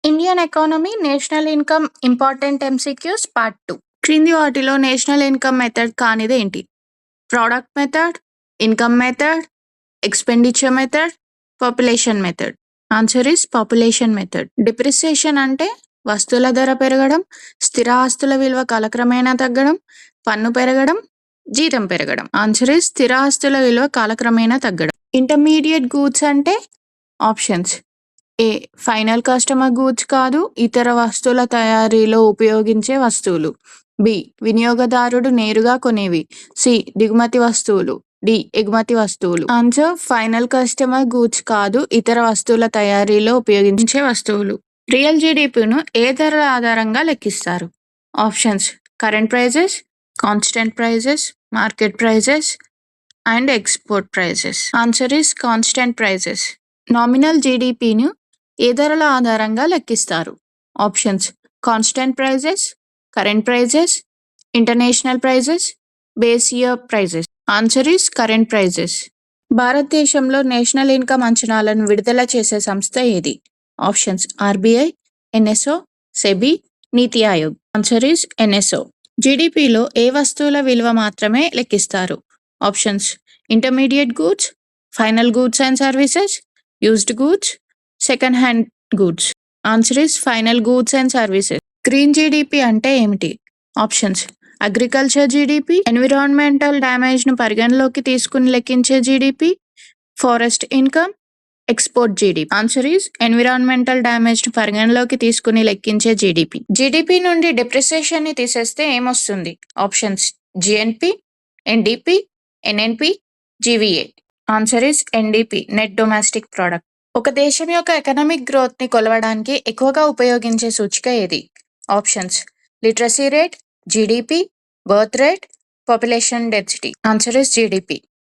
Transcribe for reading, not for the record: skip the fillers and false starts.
Indian economy, national income, important MCQs part 2. క్రింది వాటిలో national income method కానిది ఏంటి? Product method, income method, expenditure method, population method. Answer is population method. Depreciation అంటే వస్తువుల ధర పెరగడం, స్థిర ఆస్తుల విలువ కాలక్రమేణా తగ్గడం, పన్ను పెరగడం, జీతం పెరగడం. ఆన్సర్ ఇస్ స్థిర ఆస్తుల విలువ కాలక్రమేణా తగ్గడం. ఇంటర్మీడియట్ గూడ్స్ అంటే ఆప్షన్స్: ఏ ఫైనల్ కస్టమర్ గూడ్స్ కాదు, ఇతర వస్తువుల తయారీలో ఉపయోగించే వస్తువులు. బి వినియోగదారుడు నేరుగా కొనేవి. సి దిగుమతి వస్తువులు. డి ఎగుమతి వస్తువులు. ఆన్సర్ ఫైనల్ కస్టమర్ గూడ్స్ కాదు, ఇతర వస్తువుల తయారీలో ఉపయోగించే వస్తువులు. రియల్ జీడిపిను ఏ ధరల ఆధారంగా లెక్కిస్తారు? Options: current prices, constant prices, market prices and export prices. Answer is constant prices. Nominal జీడిపిను ఏ ధరల ఆధారంగా లెక్కిస్తారు? Options: constant prices, current prices, international prices, base year prices. Answer is current prices. భారతదేశంలో నేషనల్ ఇన్కమ్ అంచనాలను విడుదల చేసే సంస్థ ఏది? Options: RBI, NSO, SEBI, NITI Aayog. Answer is NSO. జీడిపిలో ఏ వస్తువుల విలువ మాత్రమే లెక్కిస్తారు? Options: intermediate goods, final goods and services, used goods, second hand goods. Answer is final goods and services. Green GDP అంటే ఏమిటి? ఆప్షన్స్: అగ్రికల్చర్ జీడిపి, ఎన్విరాన్మెంటల్ డ్యామేజ్ను పరిగణలోకి తీసుకుని లెక్కించే GDP, forest income, export GDP. Answer is environmental డ్యామేజ్ను పరిగణలోకి తీసుకుని లెక్కించే జీడిపి. జీడిపి నుండి డిప్రిసియేషన్ని తీసేస్తే ఏమొస్తుంది? ఆప్షన్స్: GNP, NDP, NNP, GVA. Answer is NDP, net domestic product. ఒక దేశం యొక్క ఎకనామిక్ గ్రోత్ని కొలవడానికి ఎక్కువగా ఉపయోగించే సూచిక ఏది? Options: literacy rate, GDP, birth rate, population density. Answer is GDP.